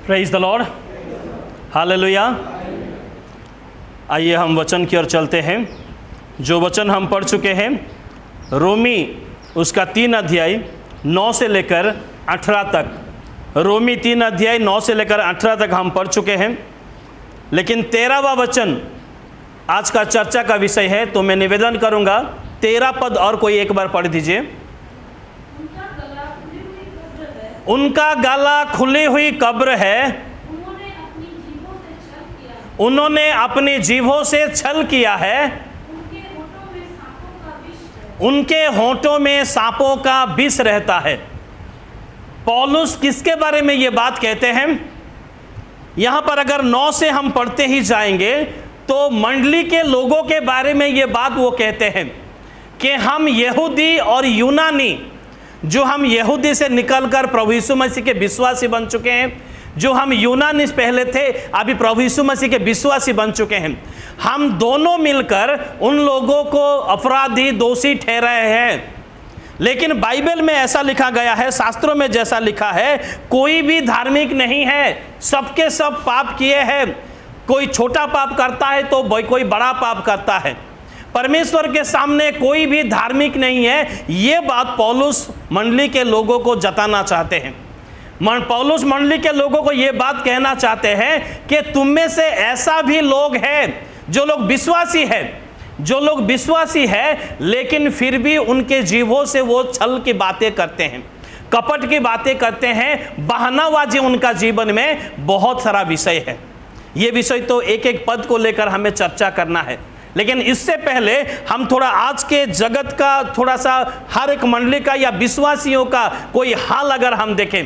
Praise the Lord, hallelujah. आइए हम वचन की ओर चलते हैं। जो वचन हम पढ़ चुके हैं रोमी उसका 3 अध्याय 9 से लेकर 18 तक। रोमी 3 अध्याय 9 से लेकर 18 तक हम पढ़ चुके हैं, लेकिन 13वां वचन आज का चर्चा का विषय है। तो मैं निवेदन करूंगा 13 पद और कोई एक बार पढ़ दीजिए। उनका गला खुली हुई कब्र है, उन्होंने अपनी जीभों से छल किया है, उनके होंठों में सांपों का विष रहता है। पौलुस किसके बारे में ये बात कहते हैं? यहाँ पर अगर 9 से हम पढ़ते ही जाएंगे तो मंडली के लोगों के बारे में ये बात वो कहते हैं कि हम यहूदी और यूनानी, जो हम यहूदी से निकलकर प्रभु यीशु मसीह के विश्वासी बन चुके हैं, जो हम यूनानी पहले थे अभी प्रभु यीशु मसीह के विश्वासी बन चुके हैं, हम दोनों मिलकर उन लोगों को अपराधी दोषी ठहराए हैं। लेकिन बाइबल में ऐसा लिखा गया है, शास्त्रों में जैसा लिखा है, कोई भी धार्मिक नहीं है, सबके सब पाप किए हैं। कोई छोटा पाप करता है तो कोई बड़ा पाप करता है। परमेश्वर के सामने कोई भी धार्मिक नहीं है। ये बात पौलुस मंडली के लोगों को जताना चाहते हैं। पौलुस मंडली के लोगों को ये बात कहना चाहते हैं कि तुम में से ऐसा भी लोग हैं जो लोग विश्वासी है, जो लोग विश्वासी है, लेकिन फिर भी उनके जीवों से वो छल की बातें करते हैं, कपट की बातें करते हैं, बहानाबाजी उनका जीवन में बहुत सारा विषय है। ये विषय तो एक एक पद को लेकर हमें चर्चा करना है, लेकिन इससे पहले हम थोड़ा आज के जगत का थोड़ा सा, हर एक मंडली का या विश्वासियों का कोई हाल अगर हम देखें,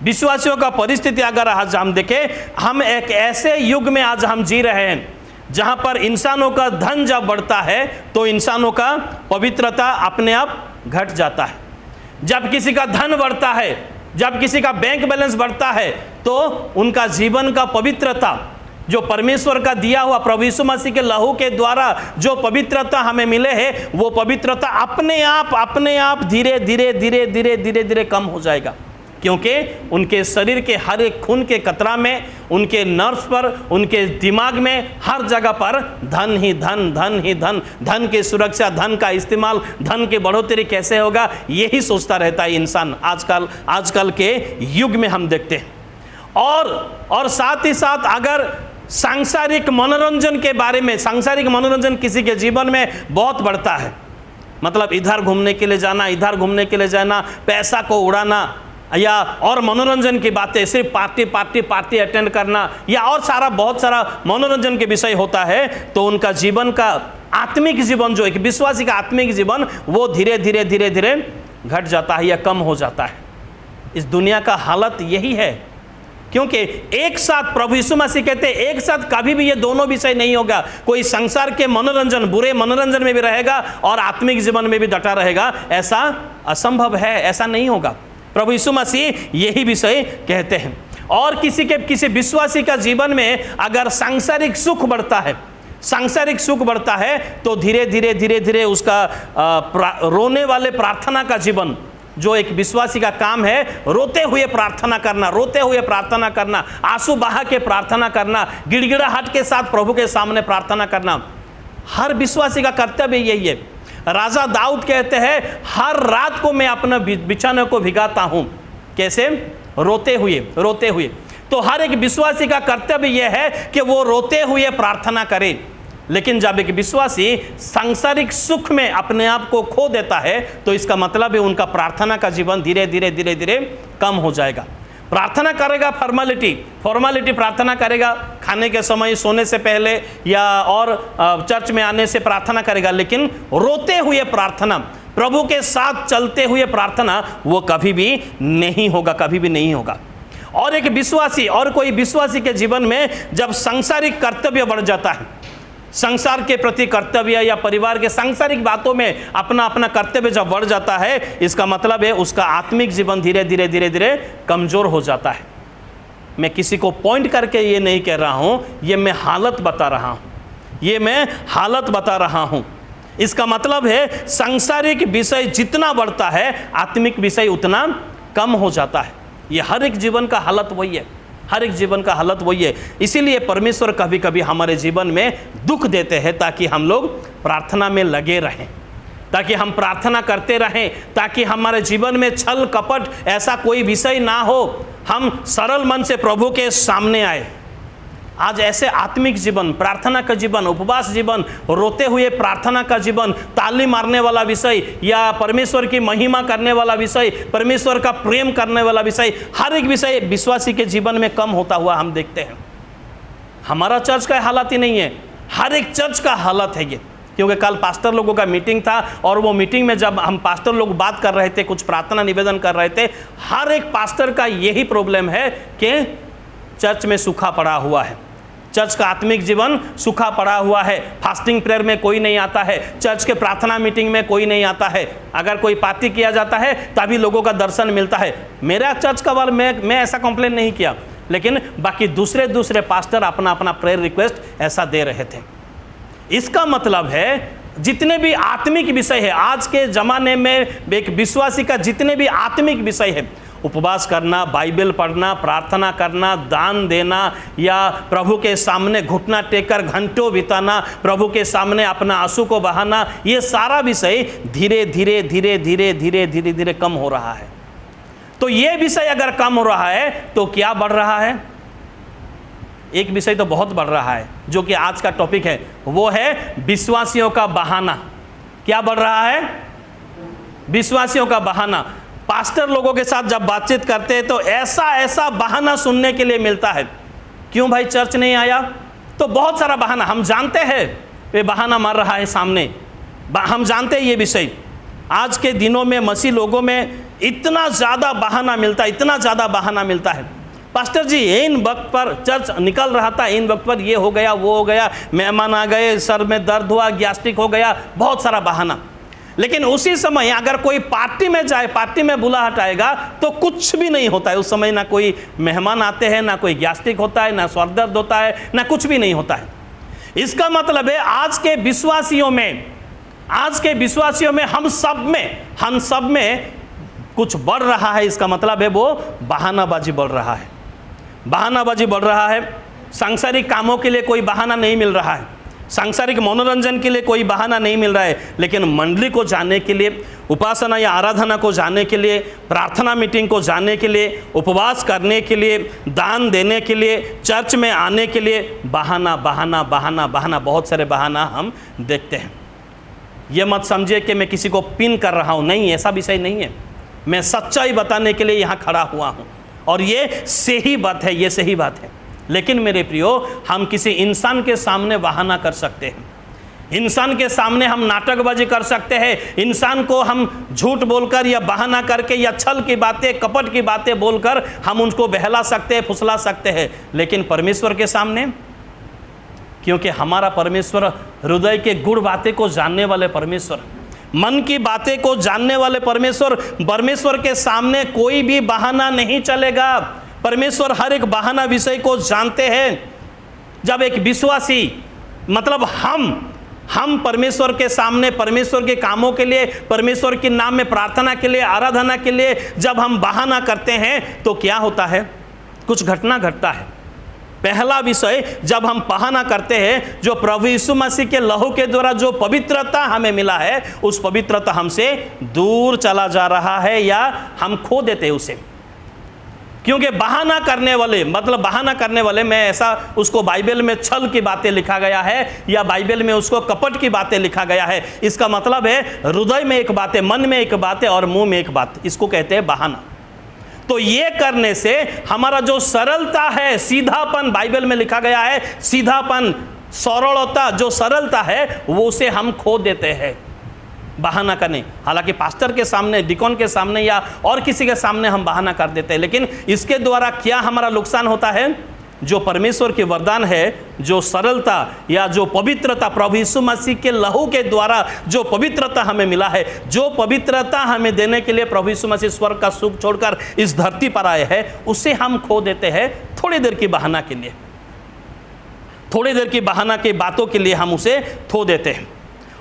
विश्वासियों का परिस्थिति अगर आज हम देखें, हम एक ऐसे युग में आज हम जी रहे हैं जहां पर इंसानों का धन जब बढ़ता है तो इंसानों का पवित्रता अपने आप घट जाता है। जब किसी का धन बढ़ता है, जब किसी का बैंक बैलेंस बढ़ता है, तो उनका जीवन का पवित्रता, जो परमेश्वर का दिया हुआ प्रभु यीशु मसीह के लहू के द्वारा जो पवित्रता हमें मिले है, वो पवित्रता अपने आप धीरे धीरे धीरे धीरे धीरे धीरे कम हो जाएगा। क्योंकि उनके शरीर के हर एक खून के कतरा में, उनके नर्व्स पर, उनके दिमाग में, हर जगह पर धन ही धन, धन ही धन, धन की सुरक्षा, धन का इस्तेमाल, धन की बढ़ोतरी कैसे होगा, यही सोचता रहता है इंसान। आजकल के युग में हम देखते हैं। और साथ ही साथ अगर सांसारिक मनोरंजन के बारे में, सांसारिक मनोरंजन किसी के जीवन में बहुत बढ़ता है, मतलब इधर घूमने के लिए जाना, इधर घूमने के लिए जाना, पैसा को उड़ाना, या और मनोरंजन की बातें, सिर्फ पार्टी अटेंड करना, या और सारा बहुत सारा मनोरंजन के विषय होता है, तो उनका जीवन का आत्मिक जीवन, जो एक विश्वासी का आत्मिक जीवन, वो धीरे धीरे धीरे धीरे घट जाता है या कम हो जाता है। इस दुनिया का हालत यही है, क्योंकि एक साथ प्रभु यीशु मसीह कहते हैं, एक साथ कभी भी ये दोनों विषय नहीं होगा। कोई संसार के मनोरंजन, बुरे मनोरंजन में भी रहेगा और आत्मिक जीवन में भी डटा रहेगा, ऐसा असंभव है, ऐसा नहीं होगा। प्रभु यीशु मसीह यही विषय कहते हैं। और किसी विश्वासी का जीवन में अगर सांसारिक सुख बढ़ता है, सांसारिक सुख बढ़ता है, तो धीरे धीरे धीरे धीरे उसका रोने वाले प्रार्थना का जीवन, जो एक विश्वासी का काम है, रोते हुए प्रार्थना करना, रोते हुए प्रार्थना करना, आंसू बहा के प्रार्थना करना, गिड़गिड़ाहट के साथ प्रभु के सामने प्रार्थना करना, हर विश्वासी का कर्तव्य यही है। राजा दाऊद कहते हैं, हर रात को मैं अपने बिछाने को भिगाता हूं। कैसे? रोते हुए। तो हर एक विश्वासी का कर्तव्य यह है कि वो रोते हुए प्रार्थना करे। लेकिन जब एक विश्वासी सांसारिक सुख में अपने आप को खो देता है, तो इसका मतलब है उनका प्रार्थना का जीवन धीरे धीरे कम हो जाएगा। प्रार्थना करेगा फॉर्मेलिटी प्रार्थना करेगा, खाने के समय, सोने से पहले, या और चर्च में आने से प्रार्थना करेगा, लेकिन रोते हुए प्रार्थना, प्रभु के साथ चलते हुए प्रार्थना, वो कभी भी नहीं होगा। और एक विश्वासी, और कोई विश्वासी के जीवन में जब सांसारिक कर्तव्य बढ़ जाता है, संसार के प्रति कर्तव्य या परिवार के सांसारिक बातों में अपना कर्तव्य जब बढ़ जाता है, इसका मतलब है उसका आत्मिक जीवन धीरे धीरे कमजोर हो जाता है। मैं किसी को पॉइंट करके ये नहीं कह रहा हूं, ये मैं हालत बता रहा हूं। इसका मतलब है सांसारिक विषय जितना बढ़ता है, आत्मिक विषय उतना कम हो जाता है। ये हर एक जीवन का हालत वही है। हर एक जीवन का हालत वही है। इसीलिए परमेश्वर कभी कभी हमारे जीवन में दुख देते हैं ताकि हम लोग प्रार्थना में लगे रहें, ताकि हम प्रार्थना करते रहें, ताकि हमारे जीवन में छल कपट ऐसा कोई विषय ना हो, हम सरल मन से प्रभु के सामने आए। आज ऐसे आत्मिक जीवन, प्रार्थना का जीवन, उपवास जीवन, रोते हुए प्रार्थना का जीवन, ताली मारने वाला विषय या परमेश्वर की महिमा करने वाला विषय, परमेश्वर का प्रेम करने वाला विषय, हर एक विषय विश्वासी के जीवन में कम होता हुआ हम देखते हैं। हमारा चर्च का हालत ही नहीं है, हर एक चर्च का हालत है ये। क्योंकि कल पास्टर लोगों का मीटिंग था और वो मीटिंग में जब हम पास्टर लोग बात कर रहे थे, कुछ प्रार्थना निवेदन कर रहे थे, हर एक पास्टर का यही प्रॉब्लम है कि चर्च में सूखा पड़ा हुआ है, चर्च का आत्मिक जीवन सूखा पड़ा हुआ है, फास्टिंग प्रेयर में कोई नहीं आता है, चर्च के प्रार्थना मीटिंग में कोई नहीं आता है, अगर कोई पार्टी किया जाता है तभी लोगों का दर्शन मिलता है। मेरा चर्च का बार मैं ऐसा कंप्लेन नहीं किया, लेकिन बाकी दूसरे पास्टर अपना अपना प्रेयर रिक्वेस्ट ऐसा दे रहे थे। इसका मतलब है जितने भी आत्मिक विषय है आज के ज़माने में, एक विश्वासी का जितने भी आत्मिक विषय है, उपवास करना, बाइबल पढ़ना, प्रार्थना करना, दान देना या प्रभु के सामने घुटना टेककर घंटों बिताना, प्रभु के सामने अपना आंसू को बहाना, ये सारा विषय धीरे धीरे कम हो रहा है। तो ये विषय अगर कम हो रहा है तो क्या बढ़ रहा है? एक विषय तो बहुत बढ़ रहा है जो कि आज का टॉपिक है, वो है विश्वासियों का बहाना। क्या बढ़ रहा है? विश्वासियों का बहाना। पास्टर लोगों के साथ जब बातचीत करते हैं तो ऐसा बहाना सुनने के लिए मिलता है। क्यों भाई चर्च नहीं आया? तो बहुत सारा बहाना, हम जानते हैं वे बहाना मार रहा है सामने, हम जानते हैं ये विषय। आज के दिनों में मसीह लोगों में इतना ज़्यादा बहाना मिलता है। पास्टर जी इन वक्त पर चर्च निकल रहा था, इन वक्त पर ये हो गया, वो हो गया, मेहमान आ गए, सर में दर्द हुआ, गैस्ट्रिक हो गया, बहुत सारा बहाना। लेकिन उसी समय अगर कोई पार्टी में जाए, पार्टी में बुलाहट आएगा तो कुछ भी नहीं होता है। उस समय ना कोई मेहमान आते हैं, ना कोई गैस्ट्रिक होता है, ना सर दर्द होता है, ना कुछ भी नहीं होता है। इसका मतलब है आज के विश्वासियों में हम सब में कुछ बढ़ रहा है। इसका मतलब है वो बहानाबाजी बढ़ रहा है। सांसारिक कामों के लिए कोई बहाना नहीं मिल रहा है, सांसारिक मनोरंजन के लिए कोई बहाना नहीं मिल रहा है, लेकिन मंडली को जाने के लिए, उपासना या आराधना को जाने के लिए, प्रार्थना मीटिंग को जाने के लिए, उपवास करने के लिए, दान देने के लिए, चर्च में आने के लिए बहाना, बहुत सारे बहाना हम देखते हैं। ये मत समझिए कि मैं किसी को पिन कर रहा हूँ, नहीं, ऐसा विषय नहीं है। मैं सच्चाई बताने के लिए यहाँ खड़ा हुआ हूँ और ये सही बात है। लेकिन मेरे प्रियो, हम किसी इंसान के सामने बहाना कर सकते हैं, इंसान के सामने हम नाटकबाजी कर सकते हैं, इंसान को हम झूठ बोलकर या बहाना करके या छल की बातें, कपट की बातें बोलकर हम उनको बहला सकते हैं, फुसला सकते हैं। लेकिन परमेश्वर के सामने, क्योंकि हमारा परमेश्वर हृदय के गुड़ बातें को जानने वाले परमेश्वर, मन की बातें को जानने वाले परमेश्वर के सामने कोई भी बहाना नहीं चलेगा। परमेश्वर हर एक बहाना विषय को जानते हैं। जब एक विश्वासी, मतलब हम परमेश्वर के सामने, परमेश्वर के कामों के लिए, परमेश्वर के नाम में प्रार्थना के लिए, आराधना के लिए जब हम बहाना करते हैं तो क्या होता है? कुछ घटना घटता है। पहला विषय, जब हम बहाना करते हैं, जो प्रभु यीशु मसीह के लहू के द्वारा जो पवित्रता हमें मिला है, उस पवित्रता हमसे दूर चला जा रहा है या हम खो देते हैं उसे। क्योंकि बहाना करने वाले में ऐसा उसको बाइबल में छल की बातें लिखा गया है या बाइबल में उसको कपट की बातें लिखा गया है। इसका मतलब है हृदय में एक बात है, मन में एक बात है और मुंह में एक बात, इसको कहते हैं बहाना। तो ये करने से हमारा जो सरलता है, सीधापन, बाइबल में लिखा गया है सीधापन, सरलता, जो सरलता है वो उसे हम खो देते हैं बहाना करने। हालांकि पास्टर के सामने, डिकॉन के सामने या और किसी के सामने हम बहाना कर देते हैं, लेकिन इसके द्वारा क्या हमारा नुकसान होता है? जो परमेश्वर के वरदान है, जो सरलता या जो पवित्रता, प्रभु यीशु मसीह के लहू के द्वारा जो पवित्रता हमें मिला है, जो पवित्रता हमें देने के लिए प्रभु यीशु मसीह स्वर्ग का सुख छोड़कर इस धरती पर आए हैं, उसे हम खो देते हैं थोड़ी देर की बहाना के लिए, थोड़ी देर की बहाना की बातों के लिए हम उसे खो देते हैं।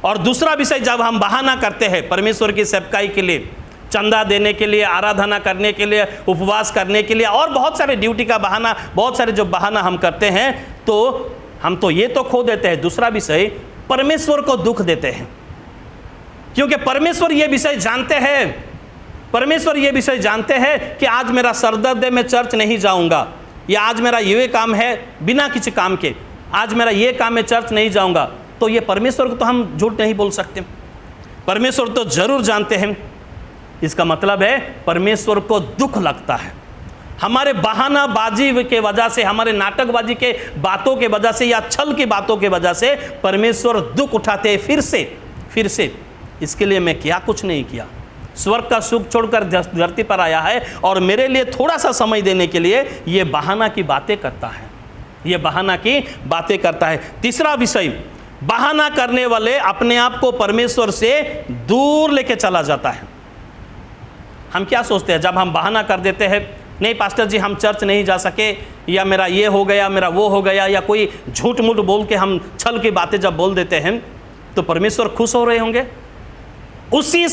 और दूसरा विषय, जब हम बहाना करते हैं परमेश्वर की सेवकाई के लिए, चंदा देने के लिए, आराधना करने के लिए, उपवास करने के लिए, और बहुत सारे ड्यूटी का बहाना, बहुत सारे जो बहाना हम करते हैं, तो हम तो ये तो खो देते हैं। दूसरा विषय, परमेश्वर को दुख देते हैं, क्योंकि परमेश्वर ये विषय जानते हैं, परमेश्वर ये विषय जानते हैं कि आज मेरा सरदर्द है, मैं चर्च नहीं जाऊंगा, या आज मेरा ये काम है बिना किसी काम के, आज मेरा ये काम है, चर्च नहीं जाऊंगा। तो ये परमेश्वर को तो हम झूठ नहीं बोल सकते, परमेश्वर तो जरूर जानते हैं। इसका मतलब है परमेश्वर को दुख लगता है हमारे बहानाबाजी के वजह से, हमारे नाटकबाजी के बातों के वजह से, या छल की बातों के वजह से परमेश्वर दुख उठाते हैं फिर से। इसके लिए मैं क्या कुछ नहीं किया, स्वर्ग का सुख छोड़कर धरती पर आया है, और मेरे लिए थोड़ा सा समय देने के लिए ये बहाना की बातें करता है, ये बहाना की बातें करता है। तीसरा विषय, बहाना करने वाले अपने आप को परमेश्वर से दूर लेके चला जाता है। हम क्या सोचते हैं जब हम बहाना कर देते हैं, नहीं पास्टर जी हम चर्च नहीं जा सके, या मेरा ये हो गया, मेरा वो हो गया, या कोई झूठ मूठ बोल के हम छल की बातें जब बोल देते हैं, तो परमेश्वर खुश हो रहे होंगे? उसी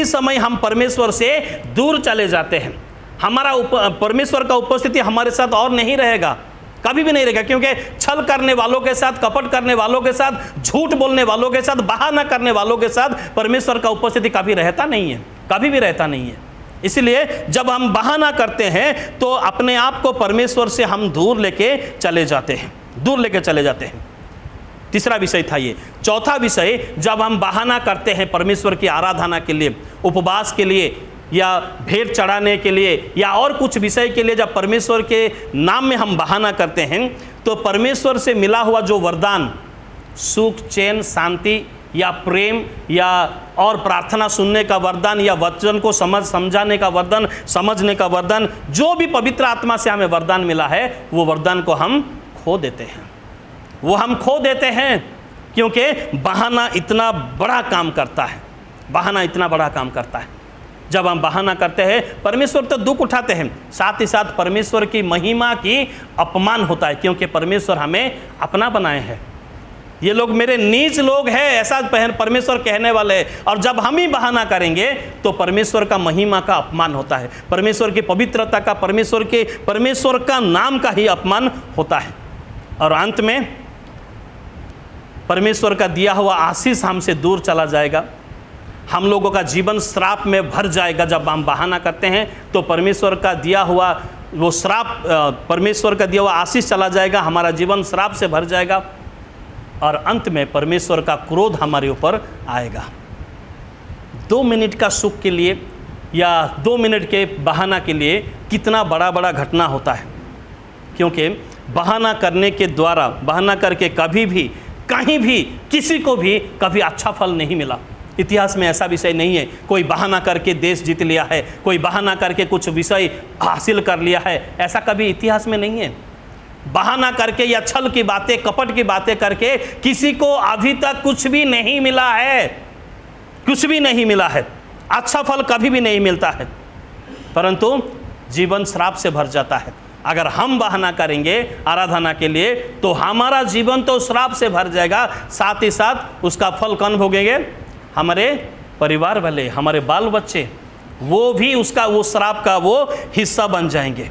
समय हम परमेश्वर से दूर चले जाते हैं। हमारा परमेश्वर का उपस्थिति हमारे साथ और नहीं रहेगा, कभी भी नहीं रहेगा, क्योंकि छल करने वालों के साथ, कपट करने वालों के साथ, झूठ बोलने वालों के साथ, बहाना करने वालों के साथ परमेश्वर का उपस्थिति कभी रहता नहीं है, कभी भी रहता नहीं है। इसलिए जब हम बहाना करते हैं तो अपने आप को परमेश्वर से हम दूर लेके चले जाते हैं, दूर लेके चले जाते हैं। तीसरा विषय था ये। चौथा विषय, जब हम बहाना करते हैं परमेश्वर की आराधना के लिए, उपवास के लिए, या भेंट चढ़ाने के लिए, या और कुछ विषय के लिए, जब परमेश्वर के नाम में हम बहाना करते हैं, तो परमेश्वर से मिला हुआ जो वरदान, सुख, चैन, शांति, या प्रेम, या और प्रार्थना सुनने का वरदान, या वचन को समझाने का वरदान, समझने का वरदान, जो भी पवित्र आत्मा से हमें वरदान मिला है, वो वरदान को हम खो देते हैं, वो हम खो देते हैं, क्योंकि बहाना इतना बड़ा काम करता है, बहाना इतना बड़ा काम करता है। जब हम बहाना करते हैं, परमेश्वर तो दुख उठाते हैं, साथ ही साथ परमेश्वर की महिमा की अपमान होता है, क्योंकि परमेश्वर हमें अपना बनाए हैं। ये लोग मेरे नीच लोग हैं, ऐसा परमेश्वर कहने वाले हैं, और जब हम ही बहाना करेंगे तो परमेश्वर का महिमा का अपमान होता है, परमेश्वर की पवित्रता का, परमेश्वर का नाम का ही अपमान होता है। और अंत में परमेश्वर का दिया हुआ आशीष हमसे दूर चला जाएगा, हम लोगों का जीवन श्राप में भर जाएगा। जब हम बहाना करते हैं तो परमेश्वर का दिया हुआ वो श्राप, परमेश्वर का दिया हुआ आशीष चला जाएगा, हमारा जीवन श्राप से भर जाएगा, और अंत में परमेश्वर का क्रोध हमारे ऊपर आएगा। 2 मिनट का सुख के लिए या 2 मिनट के बहाना के लिए कितना बड़ा बड़ा घटना होता है, क्योंकि बहाना करने के द्वारा, बहाना करके कभी भी, कहीं भी, किसी को भी कभी अच्छा फल नहीं मिला। इतिहास में ऐसा विषय नहीं है कोई बहाना करके देश जीत लिया है, कोई बहाना करके कुछ विषय हासिल कर लिया है, ऐसा कभी इतिहास में नहीं है। बहाना करके या छल की बातें, कपट की बातें करके किसी को अभी तक कुछ भी नहीं मिला है, कुछ भी नहीं मिला है, अच्छा फल कभी भी नहीं मिलता है, परंतु जीवन श्राप से भर जाता है। अगर हम बहाना करेंगे आराधना के लिए तो हमारा जीवन तो श्राप से भर जाएगा, साथ ही साथ उसका फल कौन भोगेंगे? हमारे परिवार वाले, हमारे बाल बच्चे, वो भी उसका, वो श्राप का वो हिस्सा बन जाएंगे,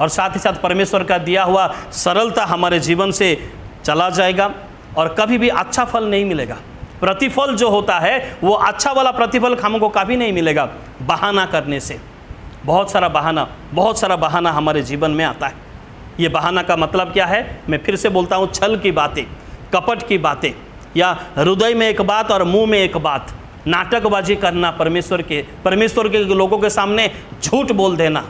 और साथ ही साथ परमेश्वर का दिया हुआ सरलता हमारे जीवन से चला जाएगा, और कभी भी अच्छा फल नहीं मिलेगा। प्रतिफल जो होता है वो अच्छा वाला प्रतिफल हमको कभी नहीं मिलेगा बहाना करने से। बहुत सारा बहाना हमारे जीवन में आता है। ये बहाना का मतलब क्या है? मैं फिर से बोलता हूँ, छल की बातें, कपट की बातें, या हृदय में एक बात और मुंह में एक बात, नाटकबाजी करना, परमेश्वर के लोगों के सामने झूठ बोल देना,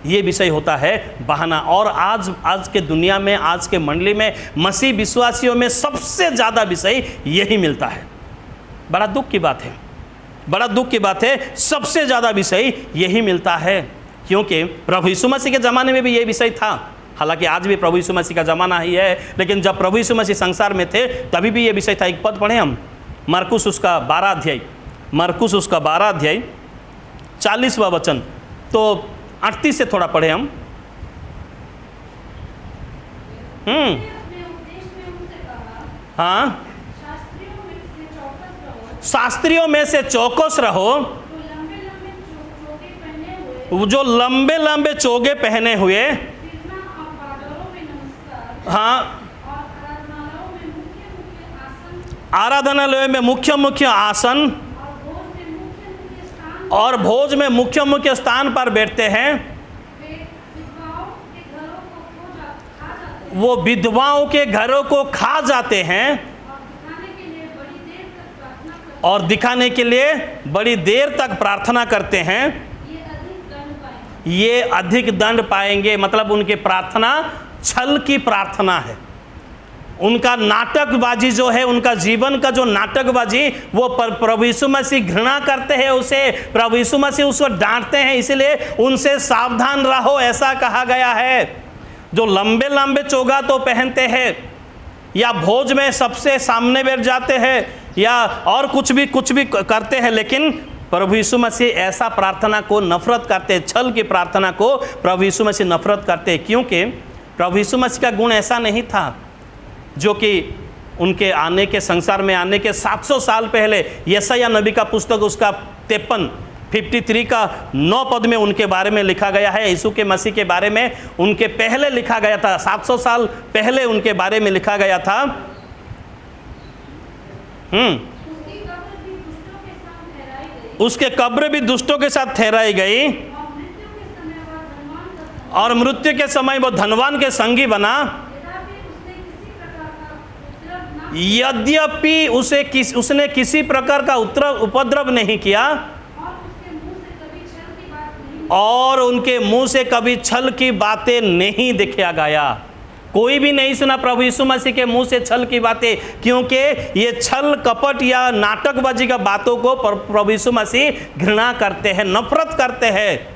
ये विषय होता है बहाना। और आज के दुनिया में, आज के मंडली में, मसीह विश्वासियों में सबसे ज़्यादा विषय यही मिलता है। बड़ा दुख की बात है, बड़ा दुख की बात है, सबसे ज़्यादा विषय यही मिलता है, क्योंकि प्रभु यीशु मसीह के ज़माने में भी ये विषय था। हालांकि आज भी प्रभु यीशु मसीह का ज़माना ही है, लेकिन जब प्रभु यीशु मसीह संसार में थे तभी भी ये विषय था। एक पद पढ़ें हम, मरकुस उसका 12 अध्याय 40वां वचन, तो 38 से थोड़ा पढ़े हम। हाँ, शास्त्रियों में से चौकस रहो, हुए, जो लंबे लंबे चोगे पहने हुए, फिरना और बाजारों में नमस्कार, हाँ, और आराधनालयों में मुख्य मुख्य आसन, आराधनालय में मुख्य मुख्य आसन और भोज में मुख्य मुख्य स्थान और भोज में मुख्य मुख्य स्थान पर बैठते हैं। वे विधवाओं के घरों को खा जाते हैं, वो विधवाओं के घरों को खा जाते हैं और दिखाने के लिए बड़ी देर तक प्रार्थना करते हैं। और दिखाने के लिए बड़ी देर तक प्रार्थना करते हैं। ये अधिक दंड पाएंगे। ये अधिक दंड पाएंगे, मतलब उनकी प्रार्थना छल की प्रार्थना है। उनका नाटकबाजी जो है, उनका जीवन का जो नाटकबाजी, वो प्रभु यीशु मसीह घृणा करते हैं उसे, प्रभु यीशु मसीह उसको डांटते हैं, इसलिए उनसे सावधान रहो, ऐसा कहा गया है। जो लंबे लंबे चोगा तो पहनते हैं, या भोज में सबसे सामने बैठ जाते हैं, या और कुछ भी करते हैं, लेकिन प्रभु यीशु मसीह ऐसा प्रार्थना को नफरत करते हैं। छल की प्रार्थना को प्रभु यीशु मसीह नफरत करते हैं, क्योंकि प्रभु यीशु मसीह का गुण ऐसा नहीं था जो कि उनके आने के, संसार में आने के 700 साल पहले यशायाह नबी का पुस्तक उसका 53 का 9 पद में उनके बारे में लिखा गया है। यीशु के मसीह के बारे में उनके पहले लिखा गया था, 700 साल पहले उनके बारे में लिखा गया था। उसके कब्र भी दुष्टों के साथ ठहराई गई, और मृत्यु के समय वो धनवान के संगी बना। यद्यपि उसने किसी प्रकार का उपद्रव नहीं किया, और उनके मुंह से कभी छल की बातें नहीं दिखाया गया। कोई भी नहीं सुना प्रभु यीशु मसीह के मुंह से छल की बातें, क्योंकि ये छल कपट या नाटकबाजी का बातों को प्रभु यीशु मसीह घृणा करते हैं, नफरत करते हैं।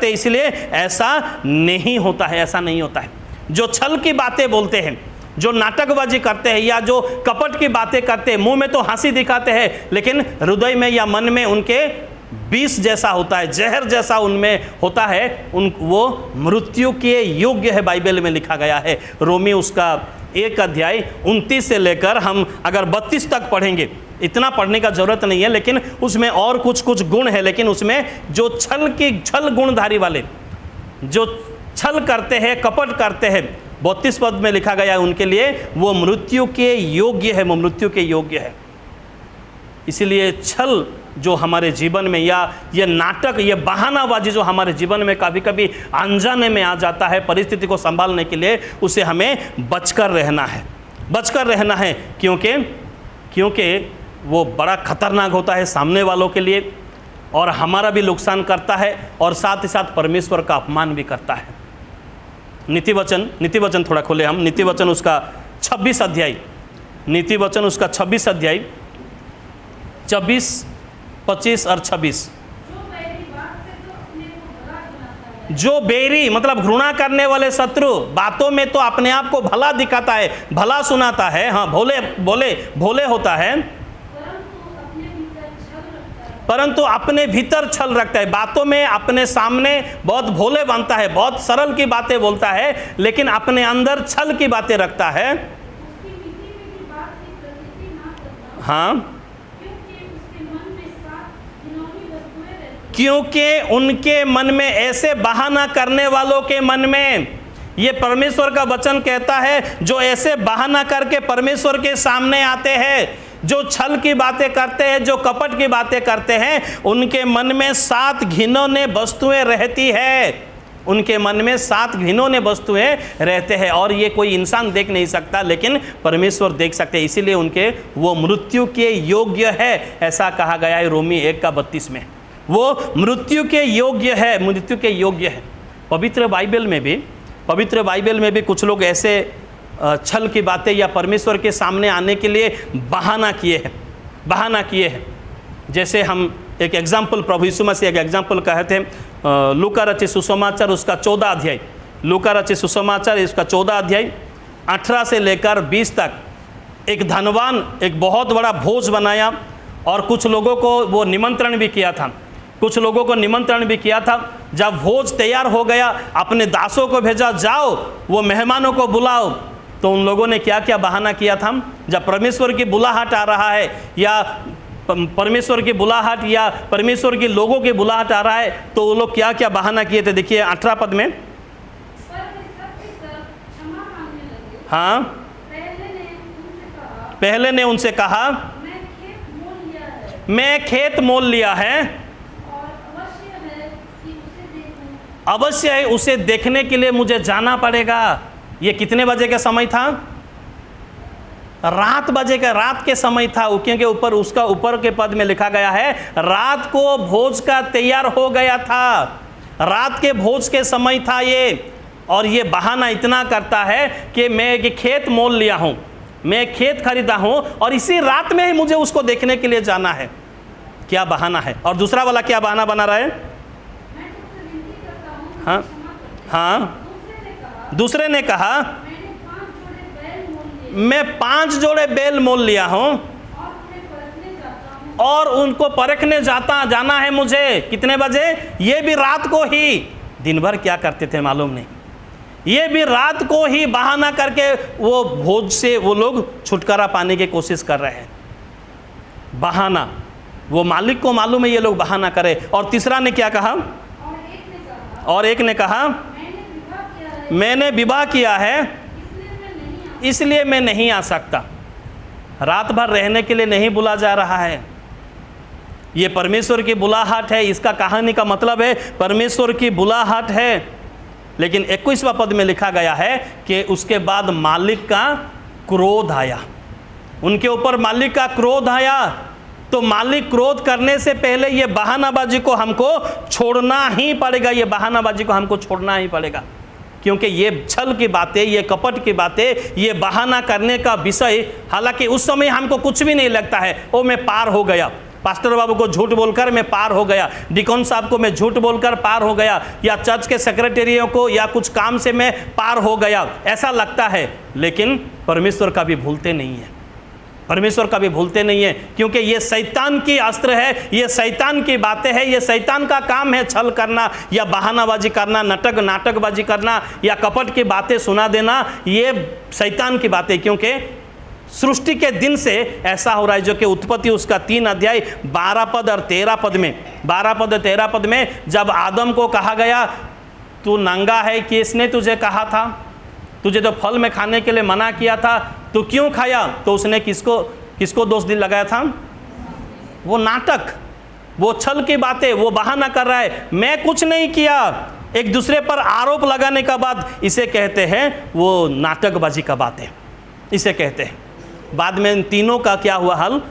इसलिए ऐसा नहीं होता है, ऐसा नहीं होता है। जो छल की बातें बोलते हैं, जो नाटकबाजी करते हैं, या जो कपट की बातें करते हैं, मुंह में तो हंसी दिखाते हैं, लेकिन हृदय में या मन में उनके विष जैसा होता है, जहर जैसा उनमें होता है, वो मृत्यु के योग्य है, बाइबल में लिखा गया है। रोमी उसका 1 अध्याय 29 से लेकर हम अगर 32 तक पढ़ेंगे, इतना पढ़ने का जरूरत नहीं है, लेकिन उसमें और कुछ गुण है, लेकिन उसमें जो छल गुणधारी वाले जो छल करते हैं, कपट करते हैं, 32 पद में लिखा गया है उनके लिए वो मृत्यु के योग्य है, वो मृत्यु के योग्य है। इसलिए छल जो हमारे जीवन में, या ये नाटक, ये बहानाबाजी जो हमारे जीवन में कभी कभी अनजाने में आ जाता है, परिस्थिति को संभालने के लिए उसे हमें बचकर रहना है, क्योंकि वो बड़ा खतरनाक होता है सामने वालों के लिए, और हमारा भी नुकसान करता है, और साथ ही साथ परमेश्वर का अपमान भी करता है। नीतिवचन थोड़ा खोले हम। नीतिवचन उसका 26 अध्याय, नीतिवचन उसका 26 अध्याय 24, 25 और 26। जो बैरी मतलब घृणा करने वाले शत्रु बातों में तो अपने आप को भला दिखाता है, भला सुनाता है, हाँ, भोले होता है, परंतु अपने भीतर छल रखता है। बातों में अपने सामने बहुत भोले बनता है, बहुत सरल की बातें बोलता है, लेकिन अपने अंदर छल की बातें रखता है। हाँ, क्योंकि उनके मन में, ऐसे बहाना करने वालों के मन में, ये परमेश्वर का वचन कहता है, जो ऐसे बहाना करके परमेश्वर के सामने आते हैं, जो छल की बातें करते हैं, जो कपट की बातें करते हैं, उनके मन में 7 घिनौने वस्तुएं रहती है। उनके मन में 7 घिनौने वस्तुएं रहते हैं, और ये कोई इंसान देख नहीं सकता, लेकिन परमेश्वर देख सकते हैं। इसीलिए उनके वो मृत्यु के योग्य है, ऐसा कहा गया है रोमी 1 का 32 में। वो मृत्यु के योग्य है। पवित्र बाइबल में भी कुछ लोग ऐसे छल की बातें या परमेश्वर के सामने आने के लिए बहाना किए हैं। जैसे हम एक एग्जाम्पल, प्रभु यीशु मसीह एक एग्जाम्पल कहते हैं, लूका रचित सुसमाचार उसका 14 अध्याय, लूका रचित सुसमाचार इसका 14 अध्याय 18 से लेकर 20 तक। एक धनवान एक बहुत बड़ा भोज बनाया, और कुछ लोगों को वो निमंत्रण भी किया था। जब भोज तैयार हो गया, अपने दासों को भेजा, जाओ वो मेहमानों को बुलाओ। तो उन लोगों ने क्या क्या बहाना किया था? जब परमेश्वर की बुलाहट आ रहा है, या परमेश्वर की बुलाहट या परमेश्वर के लोगों की बुलाहट आ रहा है, तो वो लोग क्या क्या बहाना किए थे। देखिए 18 पद में, हाँ, पहले ने उनसे कहा मैं खेत मोल लिया है, अवश्य है उसे देखने के लिए मुझे जाना पड़ेगा। ये कितने बजे का समय था? रात बजे का, रात के समय था, क्योंकि ऊपर उसका ऊपर के पद में लिखा गया है रात को भोज का तैयार हो गया था, रात के भोज के समय था ये। और ये बहाना इतना करता है कि मैं एक खेत मोल लिया हूं, मैं खेत खरीदा हूं और इसी रात में ही मुझे उसको देखने के लिए जाना है। क्या बहाना है। और दूसरा वाला क्या बहाना बना रहा है? हाँ हाँ, दूसरे ने कहा मैं 5 जोड़े बैल मोल लिया हूं और उनको परखने जाना है मुझे। कितने बजे? ये भी रात को ही। दिन भर क्या करते थे मालूम नहीं, ये भी रात को ही बहाना करके वो भोज से वो लोग छुटकारा पाने की कोशिश कर रहे हैं। बहाना, वो मालिक को मालूम है ये लोग बहाना करे। और तीसरा ने क्या कहा? और एक ने कहा मैंने विवाह किया है इसलिए मैं नहीं आ सकता। रात भर रहने के लिए नहीं बुला जा रहा है। ये परमेश्वर की बुलाहट है। इसका कहानी का मतलब है परमेश्वर की बुलाहट है। लेकिन 21वां पद में लिखा गया है कि उसके बाद मालिक का क्रोध आया, उनके ऊपर मालिक का क्रोध आया। तो मालिक क्रोध करने से पहले ये बहानाबाजी को हमको छोड़ना ही पड़ेगा, ये बहानाबाजी को हमको छोड़ना ही पड़ेगा। क्योंकि ये छल की बातें, ये कपट की बातें, ये बहाना करने का विषय, हालांकि उस समय हमको कुछ भी नहीं लगता है। ओ मैं पार हो गया, पास्टर बाबू को झूठ बोलकर मैं पार हो गया, डिकॉन साहब को मैं झूठ बोलकर पार हो गया, या चर्च के सेक्रेटरियों को या कुछ काम से मैं पार हो गया, ऐसा लगता है। लेकिन परमेश्वर का भी भूलते नहीं है, परमेश्वर का भी भूलते नहीं है। क्योंकि ये शैतान की अस्त्र है, ये शैतान की बातें हैं, ये शैतान का काम है छल करना या बहानाबाजी करना, नाटकबाजी करना या कपट की बातें सुना देना, ये शैतान की बातें। क्योंकि सृष्टि के दिन से ऐसा हो रहा है, जो कि उत्पत्ति उसका 3 अध्याय 12 पद और 13 पद में, 12 पद और 13 पद में जब आदम को कहा गया तू नंगा है, किसने तुझे कहा था? तुझे तो फल में खाने के लिए मना किया था, तो क्यों खाया? तो उसने किसको दोष दिल लगाया था? वो नाटक, वो छल की बातें, वो बहाना कर रहा है, मैं कुछ नहीं किया। एक दूसरे पर आरोप लगाने का बाद इसे कहते हैं वो नाटकबाजी का बातें, इसे कहते हैं। बाद में इन तीनों का क्या हुआ हाल?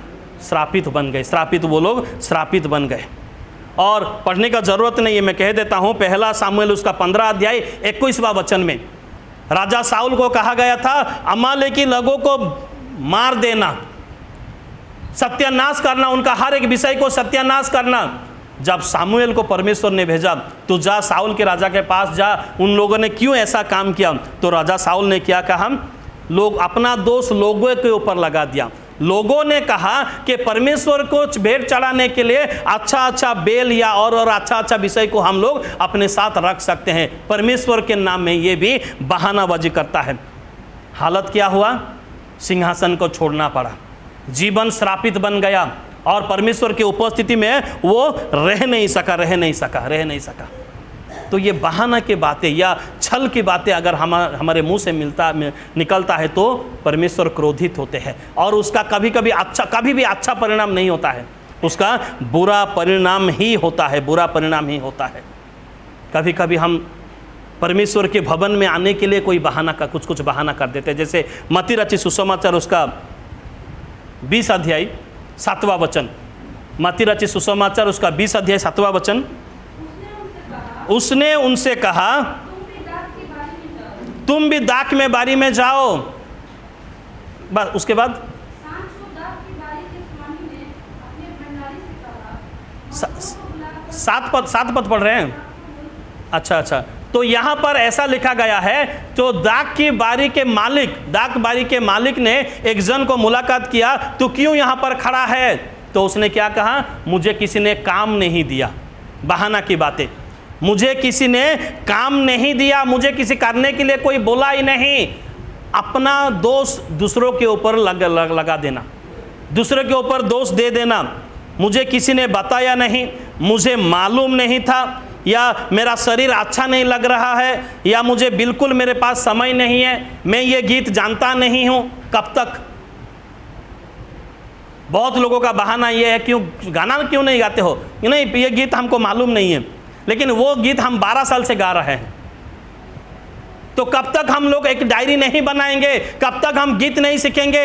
श्रापित बन गए, श्रापित, वो लोग श्रापित बन गए। और पढ़ने का जरूरत नहीं है, मैं कह देता हूँ। 1 सामुएल उसका 15 अध्याय 21वां वचन में राजा साउल को कहा गया था अमालेकी लोगों को मार देना, सत्यानाश करना, उनका हर एक विषय को सत्यानाश करना। जब सामुएल को परमेश्वर ने भेजा तो जा साउल के राजा के पास जा, उन लोगों ने क्यों ऐसा काम किया? तो राजा साउल ने क्या कहा? लोग अपना दोष लोगों के ऊपर लगा दिया। लोगों ने कहा कि परमेश्वर को भेंट चढ़ाने के लिए अच्छा बेल या और अच्छा विषय को हम लोग अपने साथ रख सकते हैं, परमेश्वर के नाम में ये भी बहानाबाजी करता है। हालत क्या हुआ? सिंहासन को छोड़ना पड़ा, जीवन श्रापित बन गया और परमेश्वर की उपस्थिति में वो रह नहीं सका। तो ये बहाना की बातें या छल की बातें अगर हमारे मुंह से निकलता है तो परमेश्वर क्रोधित होते हैं और उसका कभी भी अच्छा परिणाम नहीं होता है, उसका बुरा परिणाम ही होता है। कभी कभी हम परमेश्वर के भवन में आने के लिए कोई बहाना का कुछ बहाना कर देते हैं। जैसे मत्ती रचित सुसमाचार उसका 20 अध्याय 7वां वचन, मत्ती रचित सुसमाचार उसका 20 अध्याय 7वां वचन, उसने उनसे कहा तुम भी दाख में बारी में जाओ। बस उसके बाद 7 पद पढ़ रहे हैं। अच्छा, तो यहाँ पर ऐसा लिखा गया है, तो दाख बारी के मालिक ने एक जन को मुलाकात किया, तो क्यों यहाँ पर खड़ा है? तो उसने क्या कहा? मुझे किसी ने काम नहीं दिया। बहाना की बातें, मुझे किसी ने काम नहीं दिया, मुझे किसी करने के लिए कोई बोला ही नहीं। अपना दोष दूसरों के ऊपर लगा देना, दूसरों के ऊपर दोष दे देना। मुझे किसी ने बताया नहीं, मुझे मालूम नहीं था, या मेरा शरीर अच्छा नहीं लग रहा है, या मुझे बिल्कुल मेरे पास समय नहीं है, मैं ये गीत जानता नहीं हूँ। कब तक? बहुत लोगों का बहाना ये है, क्यों गाना क्यों नहीं गाते हो? नहीं, ये गीत हमको मालूम नहीं है, लेकिन वो गीत हम 12 साल से गा रहे हैं। तो कब तक हम लोग एक डायरी नहीं बनाएंगे? कब तक हम गीत नहीं सीखेंगे?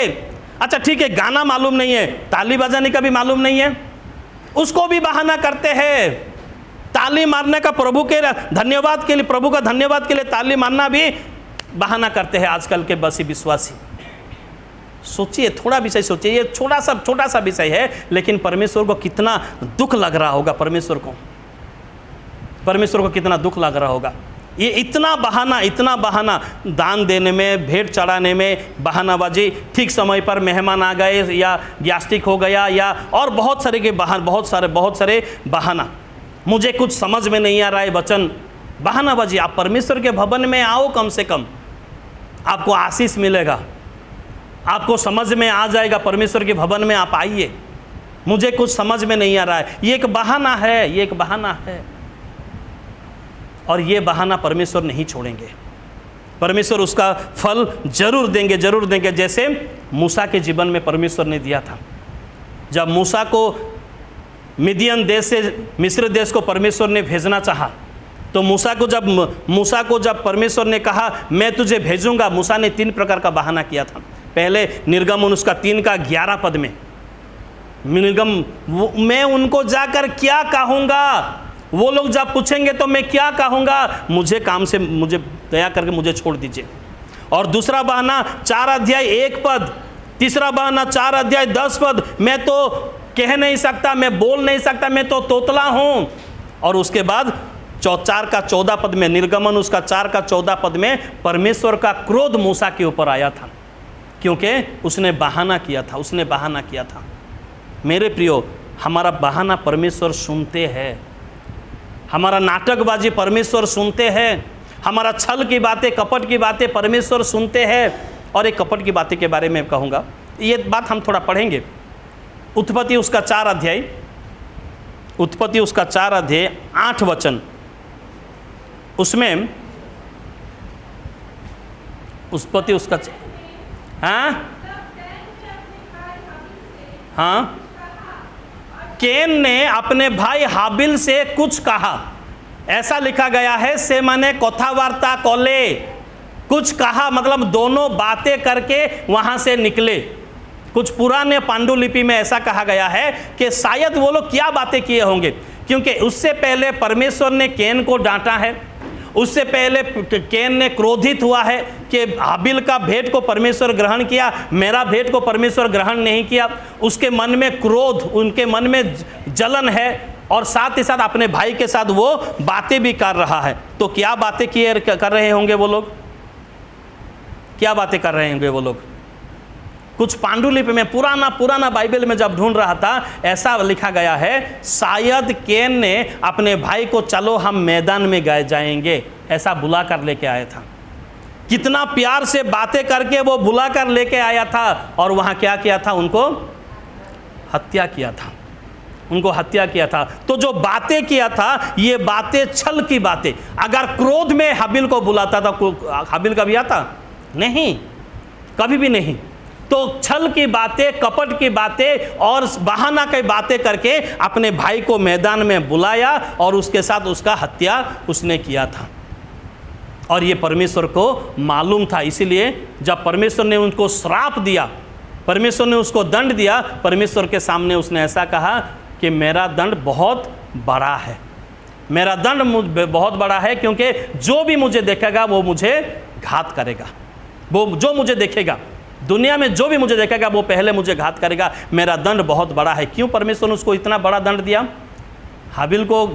अच्छा ठीक है, गाना मालूम नहीं है, ताली बजाने का भी मालूम नहीं है, उसको भी बहाना करते हैं। ताली मारने का, प्रभु के धन्यवाद के लिए, प्रभु का धन्यवाद के लिए ताली मारना भी बहाना करते हैं आजकल के बसी विश्वासी। सोचिए, थोड़ा विषय सोचिए, ये छोटा सा विषय है, लेकिन परमेश्वर को कितना दुख लग रहा होगा। परमेश्वर को कितना दुख लग रहा होगा। ये इतना बहाना, दान देने में, भेंट चढ़ाने में बहानाबाजी, ठीक समय पर मेहमान आ गए, या गैस्ट्रिक हो गया, या और बहुत सारे के बहुत सारे बहाना। मुझे कुछ समझ में नहीं आ रहा है वचन, बहानाबाजी। आप परमेश्वर के भवन में आओ, कम से कम आपको आशीष मिलेगा, आपको समझ में आ जाएगा। परमेश्वर के भवन में आप आइए। मुझे कुछ समझ में नहीं आ रहा है, ये एक बहाना है, और ये बहाना परमेश्वर नहीं छोड़ेंगे। परमेश्वर उसका फल जरूर देंगे, जैसे मूसा के जीवन में परमेश्वर ने दिया था। जब मूसा को मिदियन देश से मिस्र देश को परमेश्वर ने भेजना चाहा, तो मूसा को जब परमेश्वर ने कहा मैं तुझे भेजूंगा, मूसा ने 3 प्रकार का बहाना किया था। पहले निर्गमन उसका 3 का 11 पद में, मैं उनको जाकर क्या कहूँगा, वो लोग जब पूछेंगे तो मैं क्या कहूँगा, मुझे दया करके मुझे छोड़ दीजिए। और दूसरा बहाना 4 अध्याय 1 पद, तीसरा बहाना 4 अध्याय 10 पद, मैं तो कह नहीं सकता, मैं बोल नहीं सकता, मैं तो तोतला हूँ। और उसके बाद 4 का 14 पद में, निर्गमन उसका 4 का 14 पद में परमेश्वर का क्रोध मूसा के ऊपर आया था, क्योंकि उसने बहाना किया था। मेरे प्रियो, हमारा बहाना परमेश्वर सुनते हैं, हमारा नाटकबाजी परमेश्वर सुनते हैं, हमारा छल की बातें, कपट की बातें परमेश्वर सुनते हैं। और एक कपट की बातें के बारे में कहूँगा, ये बात हम थोड़ा पढ़ेंगे। उत्पत्ति उसका 4 अध्याय 8 वचन, उसमें उत्पत्ति उसका हाँ, केन ने अपने भाई हाबिल से कुछ कहा। ऐसा लिखा गया है, से माने कथावार्ता कोले, कुछ कहा मतलब दोनों बातें करके वहां से निकले। कुछ पुराने पांडुलिपि में ऐसा कहा गया है कि शायद वो लोग क्या बातें किए होंगे, क्योंकि उससे पहले परमेश्वर ने केन को डांटा है, उससे पहले केन ने क्रोधित हुआ है कि हाबिल का भेंट को परमेश्वर ग्रहण किया, मेरा भेंट को परमेश्वर ग्रहण नहीं किया। उसके मन में क्रोध, उनके मन में जलन है, और साथ ही साथ अपने भाई के साथ वो बातें भी कर रहा है। तो क्या बातें कर रहे होंगे वो लोग? क्या बातें कर रहे होंगे वो लोग? कुछ पांडुलिपि में, पुराना बाइबल में जब ढूंढ रहा था, ऐसा लिखा गया है, शायद केन ने अपने भाई को चलो हम मैदान में गए जाएंगे ऐसा बुला कर लेके आया था। कितना प्यार से बातें करके वो बुला कर लेके आया था, और वहां क्या किया था? उनको हत्या किया था। तो जो बातें किया था, ये बातें छल की बातें। अगर क्रोध में हाबिल को बुलाता था, हाबिल कभी आता? नहीं, कभी भी नहीं। तो छल की बातें, कपट की बातें और बहाना की बातें करके अपने भाई को मैदान में बुलाया, और उसके साथ उसका हत्या उसने किया था। और ये परमेश्वर को मालूम था। इसीलिए जब परमेश्वर ने उनको श्राप दिया, परमेश्वर ने उसको दंड दिया, परमेश्वर के सामने उसने ऐसा कहा कि मेरा दंड बहुत बड़ा है, मेरा दंड बहुत बड़ा है, क्योंकि जो भी मुझे देखेगा वो मुझे घात करेगा। वो जो मुझे देखेगा, दुनिया में जो भी मुझे देखेगा, वो पहले मुझे घात करेगा। मेरा दंड बहुत बड़ा है। क्यों परमेश्वर ने उसको इतना बड़ा दंड दिया? हाबिल को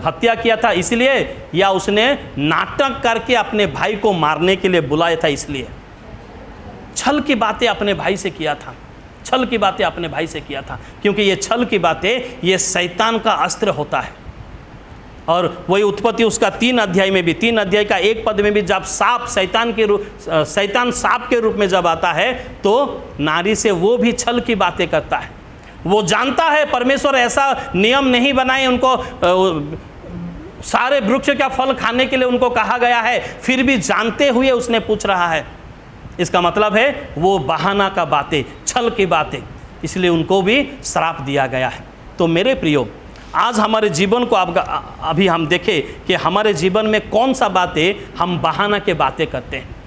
हत्या किया था इसलिए, या उसने नाटक करके अपने भाई को मारने के लिए बुलाया था इसलिए? छल की बातें अपने भाई से किया था, क्योंकि ये छल की बातें, ये शैतान का अस्त्र होता है। और वही उत्पत्ति उसका 3 अध्याय में भी, 3 अध्याय का 1 पद में भी, जब शैतान सांप के रूप में जब आता है, तो नारी से वो भी छल की बातें करता है। वो जानता है परमेश्वर ऐसा नियम नहीं बनाए उनको सारे वृक्ष का फल खाने के लिए उनको कहा गया है, फिर भी जानते हुए उसने पूछ रहा है। इसका मतलब है वो बहाना का बातें, छल की बातें, इसलिए उनको भी श्राप दिया गया है। तो मेरे प्रियो, आज हमारे जीवन को अभी हम देखें कि हमारे जीवन में कौन सा बातें हम बहाना के बातें करते हैं।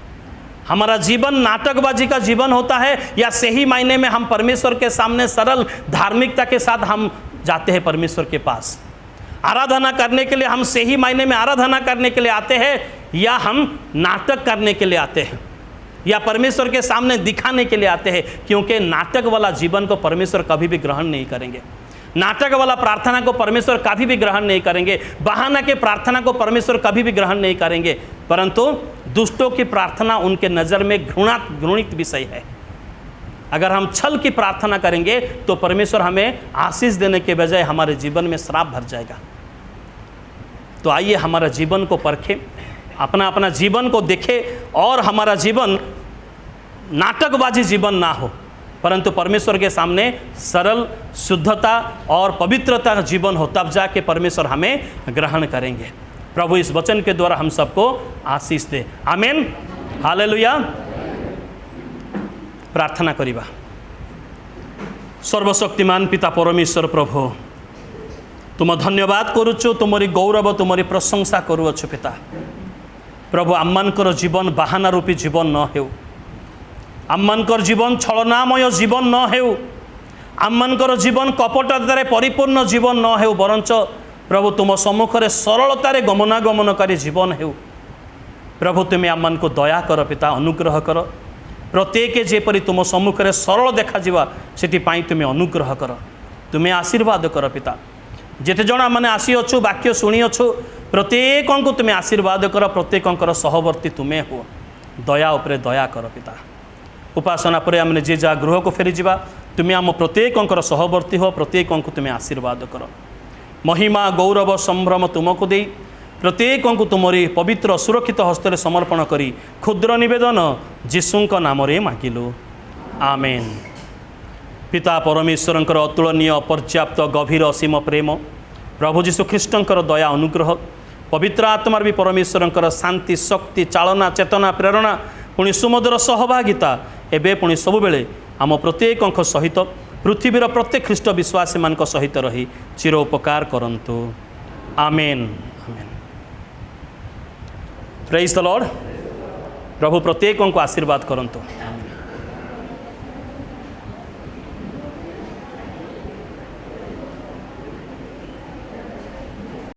हमारा जीवन नाटकबाजी का जीवन होता है या सही मायने में हम परमेश्वर के सामने सरल धार्मिकता के साथ हम जाते हैं परमेश्वर के पास। आराधना करने के लिए हम सही मायने में आराधना करने के लिए आते हैं या हम नाटक करने के लिए आते हैं या परमेश्वर के सामने दिखाने के लिए आते हैं। क्योंकि नाटक वाला जीवन को परमेश्वर कभी भी ग्रहण नहीं करेंगे, नाटक वाला प्रार्थना को परमेश्वर कभी भी ग्रहण नहीं करेंगे, बहाना के प्रार्थना को परमेश्वर कभी भी ग्रहण नहीं करेंगे। परंतु दुष्टों की प्रार्थना उनके नज़र में घृणित विषय है। अगर हम छल की प्रार्थना करेंगे तो परमेश्वर हमें आशीष देने के बजाय हमारे जीवन में श्राप भर जाएगा। तो आइए हमारा जीवन को परखें, अपना जीवन को देखें और हमारा जीवन नाटकबाजी जीवन ना हो, परंतु परमेश्वर के सामने सरल, शुद्धता और पवित्रता का जीवन हो, तब जाके परमेश्वर हमें ग्रहण करेंगे। प्रभु इस वचन के द्वारा हम सबको आशीष दे। आमेन, हालेलुया। प्रार्थना करिबा। सर्वशक्तिमान पिता परमेश्वर प्रभु, तुम धन्यवाद करुचु, तुमरी गौरव तुमरी प्रशंसा करुअछु पिता। प्रभु आममानकर जीवन बहाना रूपी जीवन न हेउ, आममानकर जीवन छलनामय जीवन न हेउ, आममानकर जीवन कपटतारे परिपूर्ण जीवन न हेउ, बरंच प्रभु तुम सम्मुखरे सरलतारे गमनागमनकारी जीवन हेउ। प्रभु तुम्हें आममान को दया कर पिता, अनुग्रह कर। प्रत्येक जेपरी तुम सम्मुखरे सरल देखा जीवा सेटिपाई तुम्हें अनुग्रह कर, तुम्हें आशीर्वाद कर पिता। जेते जण माने आसी अच्छु वाक्य शुणी अच्छु प्रत्येक को तुम्हें आशीर्वाद कर, प्रत्येक सहवर्ती तुम्हें हो, दया उपरे दया कर पिता। उपासना पर आम जे जा गृह को फेरी जावा, तुम्हें आम प्रत्येक सहवर्ती हो, प्रत्येक को तुम्हें आशीर्वाद कर। महिमा गौरव संभ्रम तुमको दे प्रत्येक को तुमरी पवित्र सुरक्षित हस्ତରେ समर्पण करी क्षुद्र निवेदन जीशुंक नाम रे मागिलु, आमेन। पिता परमेश्वरंकर अतुलनीय पर्याप्त गभीर असीम प्रेम, प्रभु जीशु ख्रीष्टंकर दया अनुग्रह, पवित्र आत्मार भी परमेश्वरंकर शांति शक्ति चालना चेतना प्रेरणा पुणी सुमधुर सहभागिता एबे पुणी सबुबेले आम प्रत्येक सहित पृथ्वीर प्रत्येक ख्रीष्ट विश्वासी मान सहित रही चिर उपकार करंतु, आमेन, आमेन। Praise the lord. प्रभु प्रत्येक को आशीर्वाद करंतु।